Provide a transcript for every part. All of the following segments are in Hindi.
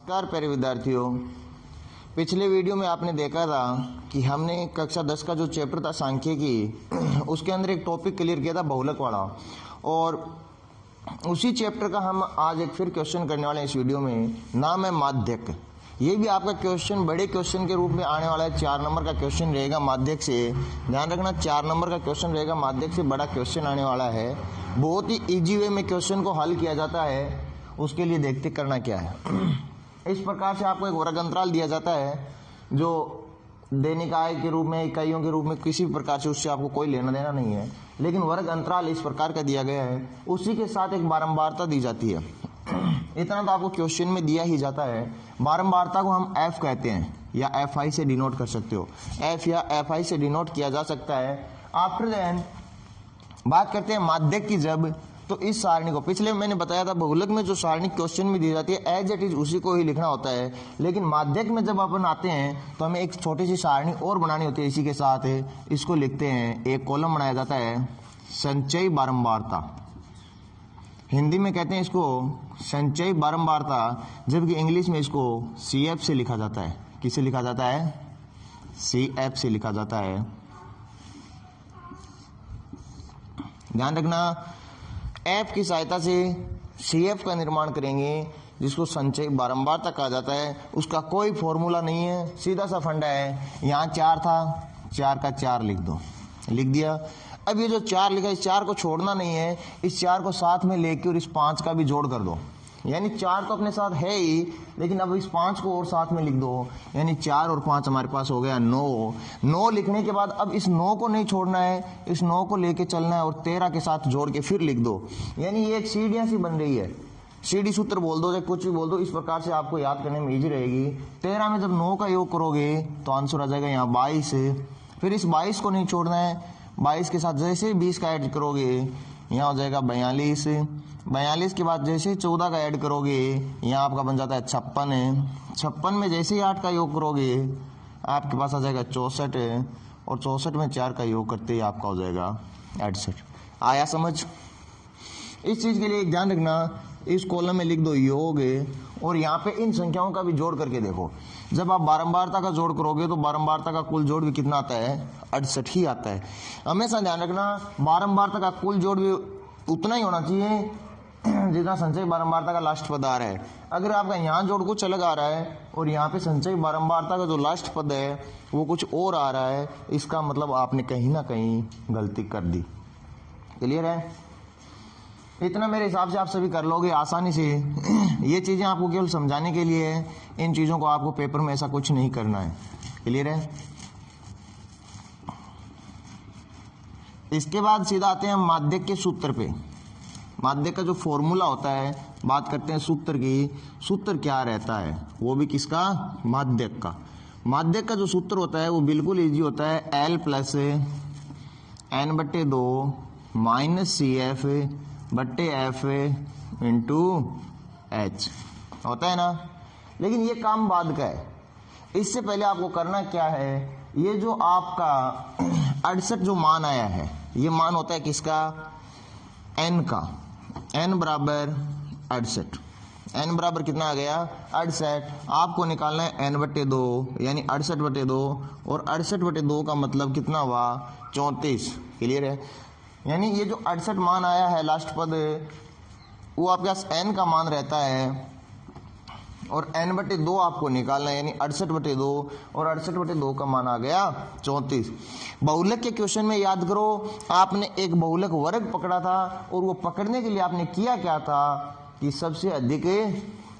नमस्कार प्यारे विद्यार्थियों, पिछले वीडियो में आपने देखा था कि हमने कक्षा 10 का जो चैप्टर था सांख्यिकी, उसके अंदर एक टॉपिक क्लियर किया था बहुलक वाला, और उसी चैप्टर का हम आज एक फिर क्वेश्चन करने वाले हैं इस वीडियो में। नाम है माध्यक। ये भी आपका क्वेश्चन बड़े क्वेश्चन के रूप में आने वाला है। 4 नंबर का क्वेश्चन रहेगा माध्यक से। ध्यान रखना, 4 नंबर का क्वेश्चन रहेगा माध्यक से, बड़ा क्वेश्चन आने वाला है। बहुत ही इजी वे में क्वेश्चन को हल किया जाता है। उसके लिए देखते करना क्या है। इस प्रकार से आपको एक वर्ग अंतराल दिया जाता है जो दैनिक आय के रूप में, इकाइयों के रूप में, किसी भी प्रकार से उससे आपको कोई लेना देना नहीं है, लेकिन वर्ग अंतराल इस प्रकार का दिया गया है। उसी के साथ एक बारंबारता दी जाती है। इतना तो आपको क्वेश्चन में दिया ही जाता है। बारंबारता को हम एफ कहते हैं, या एफ आई से डिनोट कर सकते हो। एफ या एफ आई से डिनोट किया जा सकता है। आफ्टर देन बात करते हैं माध्यक की। जब तो इस सारणी को, पिछले मैंने बताया था बहुलक में जो सारणी क्वेश्चन में दी जाती है एज इट इज उसी को ही लिखना होता है, लेकिन माध्यक में जब अपन आते हैं तो हमें एक छोटी सी सारणी और बनानी होती है। इसी के साथ इसको लिखते हैं, एक कॉलम बनाया जाता है संचयी बारंबारता। हिंदी में कहते हैं इसको संचयी बारंबारता, जबकि इंग्लिश में इसको CF से लिखा जाता है। किससे लिखा जाता है? CF से लिखा जाता है। ध्यान रखना, एफ की सहायता से CF का निर्माण करेंगे, जिसको संचयी बारंबारता कहा जाता है। उसका कोई फॉर्मूला नहीं है, सीधा सा फंडा है। यहाँ 4 था, 4 का 4 लिख दो, लिख दिया। अब ये जो 4 लिखा, इस 4 को छोड़ना नहीं है, इस 4 को साथ में लेके और इस 5 का भी जोड़ कर दो। यानी 4 तो अपने साथ है ही, लेकिन अब इस 5 को और साथ में लिख दो। यानी 4 और 5 हमारे पास हो गया 9। 9 लिखने के बाद अब इस 9 को नहीं छोड़ना है, इस 9 को लेके चलना है और 13 के साथ जोड़ के फिर लिख दो। यानी ये एक सीढ़ियां सी बन रही है। सीढ़ी सूत्र बोल दो या कुछ भी बोल दो, इस प्रकार से आपको याद करने में ईजी रहेगी। 13 में जब 9 का योग करोगे तो आंसर आ जाएगा यहाँ 22। फिर इस 22 को नहीं छोड़ना है, 22 के साथ जैसे 20 का ऐड करोगे यहाँ हो जाएगा 42। 42 के बाद जैसे 14 का ऐड करोगे यहाँ आपका बन जाता है 56। 56 में जैसे ही 8 का योग करोगे आपके पास आ जाएगा 64, और 64 में 4 का योग करते ही आपका हो जाएगा 68। आया समझ? इस चीज के लिए ध्यान रखना, इस कॉलम में लिख दो योग, और यहाँ पे इन संख्याओं का भी जोड़ करके देखो। जब आप बारंबारता का जोड़ करोगे तो बारंबारता का कुल जोड़ भी कितना आता है? 68 ही आता है। हमेशा ध्यान रखना, बारंबारता का कुल जोड़ भी उतना ही होना चाहिए जितना संचयी बारंबारता का लास्ट पद आ रहा है। अगर आपका यहाँ जोड़ कुछ अलग आ रहा है और यहाँ पे संचयी बारंबारता का जो लास्ट पद है वो कुछ और आ रहा है, इसका मतलब आपने कहीं ना कहीं गलती कर दी। क्लियर है? इतना मेरे हिसाब से आप सभी कर लोगे आसानी से। ये चीजें आपको केवल समझाने के लिए है, इन चीजों को आपको पेपर में ऐसा कुछ नहीं करना है। क्लियर है? इसके बाद सीधा आते हैं हम माध्यक के सूत्र पे। माध्यक का जो फॉर्मूला होता है, बात करते हैं सूत्र की। सूत्र क्या रहता है? वो भी किसका? माध्यक का। माध्यक का जो सूत्र होता है वो बिल्कुल इजी होता है। L plus N/2 minus CF बट्टे F इंटू H होता है ना। लेकिन ये काम बाद का है। इससे पहले आपको करना क्या है, ये जो आपका 68 जो मान आया है, ये मान होता है किसका? N का। N बराबर 68। N बराबर कितना आ गया? 68। आपको निकालना है N/2, यानी 68/2, और 68/2 का मतलब कितना हुआ? 34। क्लियर है? यानी ये जो 68 मान आया है लास्ट पद, वो आपके पास N का मान रहता है, और N/2 आपको निकालना है, यानी 68/2, और 68/2 का मान आ गया 34। बहुलक के क्वेश्चन में याद करो, आपने एक बहुलक वर्ग पकड़ा था, और वो पकड़ने के लिए आपने किया क्या था कि सबसे अधिक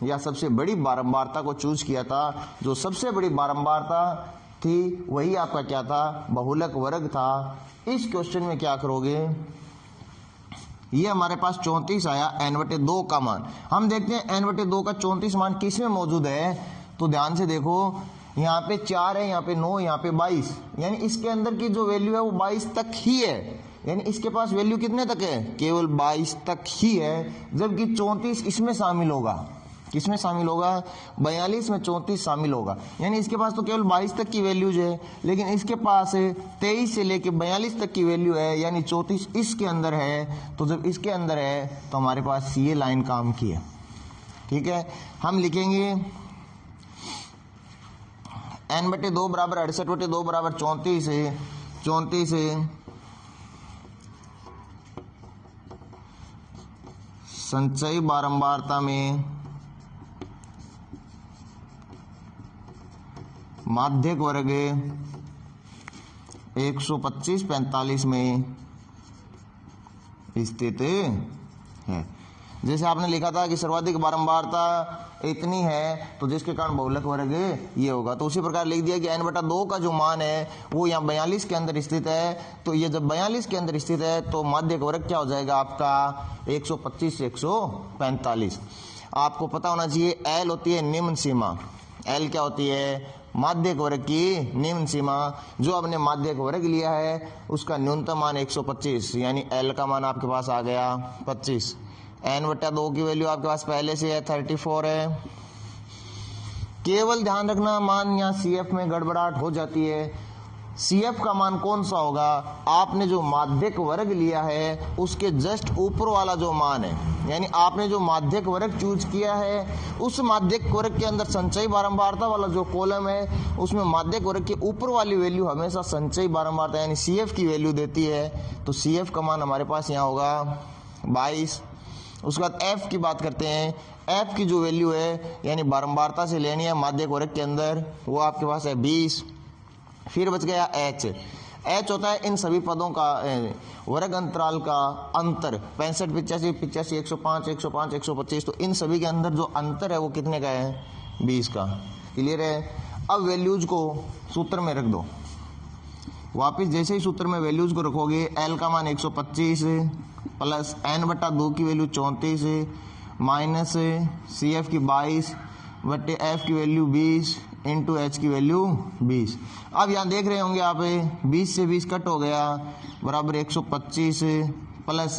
या सबसे बड़ी बारंबारता को चूज किया था। जो सबसे बड़ी बारंबारता थी वही आपका क्या था? बहुलक वर्ग था। इस क्वेश्चन में क्या करोगे, ये हमारे पास 34 आया N/2 का मान। हम देखते हैं N/2 का 34 मान किस में मौजूद है। तो ध्यान से देखो, यहाँ पे 4 है, यहाँ पे 9, यहाँ पे 22, यानी इसके अंदर की जो वैल्यू है वो 22 तक ही है। यानी इसके पास वैल्यू कितने तक है? केवल 22 तक ही है, जबकि 34 इसमें शामिल होगा। किसमें शामिल होगा? 42 में 34 शामिल होगा। यानी इसके पास तो केवल 22 तक की वैल्यूज है, लेकिन इसके पास 23 से लेके 42 तक की वैल्यू है, यानी 34 इसके अंदर है। तो जब इसके अंदर है तो हमारे पास ये लाइन काम की है। ठीक है, हम लिखेंगे n/2 बराबर 68/2 बराबर 34 है। 34 है संचयी बारंबारता में माध्यक वर्ग 125/45 में स्थित है। जैसे आपने लिखा था कि सर्वाधिक बारंबारता इतनी है तो जिसके कारण बहुलक वर्ग ये होगा, तो उसी प्रकार लिख दिया कि n/2 का जो मान है वो यहाँ 42 के अंदर स्थित है। तो ये जब 42 के अंदर स्थित है तो माध्यक वर्ग क्या हो जाएगा आपका 125 से 145। आपको पता होना चाहिए L होती है निम्न सीमा। L क्या होती है? माध्यक वर्ग की निम्न सीमा। जो आपने माध्यक वर्ग लिया है उसका न्यूनतम मान 125, यानी L का मान आपके पास आ गया 25। n/2 की वैल्यू आपके पास पहले से है 34 है। केवल ध्यान रखना मान यहाँ CF में गड़बड़ाहट हो जाती है। CF का मान कौन सा होगा? आपने जो माध्यक वर्ग लिया है उसके जस्ट ऊपर वाला जो मान है, यानी आपने जो माध्यक वर्ग चूज किया है उस माध्यक वर्ग के अंदर संचयी बारंबारता वाला जो कॉलम है उसमें माध्यक वर्ग के ऊपर वाली वैल्यू हमेशा संचयी बारंबारता यानी CF की वैल्यू देती है। तो CF का मान हमारे पास यहाँ होगा 22। उसके बाद F की बात करते हैं। F की जो वैल्यू है यानी बारंबारता से लेनी है माध्यक वर्ग के अंदर, वो आपके पास है 20। फिर बच गया H। H होता है इन सभी पदों का वर्ग अंतराल का अंतर, 65, 85, 85, 105, 105, 125। तो इन सभी के अंदर जो अंतर है वो कितने का है? 20 का। क्लियर है? अब वैल्यूज को सूत्र में रख दो। वापिस जैसे ही सूत्र में वैल्यूज को रखोगे, L का मान 125 प्लस n/2 की वैल्यू 34 माइनस CF की 22 बटे F की वैल्यू 20 इंटू H की वैल्यू 20। अब यहाँ देख रहे होंगे आप 20 से 20 कट हो गया बराबर 125 प्लस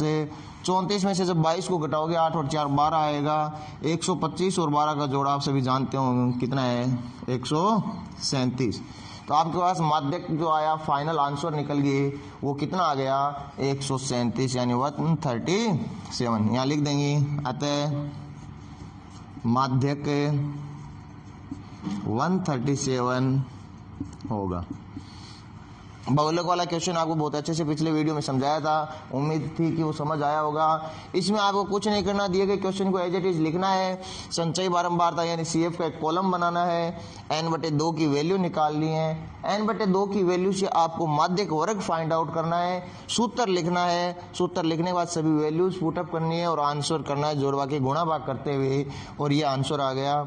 34 में से जब 22 को घटाओगे 8 और 4 12 आएगा। 125 और 12 का जोड़ा आप सभी जानते होंगे कितना है? 137। तो आपके पास माध्यक जो आया फाइनल आंसर निकल गई वो कितना आ गया? 137 यानी 137। यहाँ लिख देंगे अतः माध्यक 137 होगा। बहुलक वाला क्वेश्चन आपको बहुत अच्छे से पिछले वीडियो में समझाया था, उम्मीद थी कि वो समझ आया होगा। इसमें आपको कुछ नहीं करना, दिए गए क्वेश्चन को एज इट इज लिखना है। संचयी बारंबारता यानी CF का एक कॉलम बनाना है, n/2 की वैल्यू निकालनी है। n/2 की वैल्यू से आपको माध्यक वर्ग फाइंड आउट करना है, सूत्र लिखना है। सूत्र लिखने के बाद सभी वैल्यूज पुटअप करनी है और आंसर करना है जोड़वा के गुणा भाग करते हुए, और ये आंसर आ गया।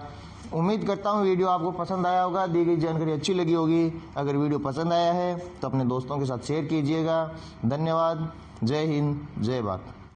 उम्मीद करता हूँ वीडियो आपको पसंद आया होगा, दी गई जानकारी अच्छी लगी होगी। अगर वीडियो पसंद आया है तो अपने दोस्तों के साथ शेयर कीजिएगा। धन्यवाद। जय हिंद, जय भारत।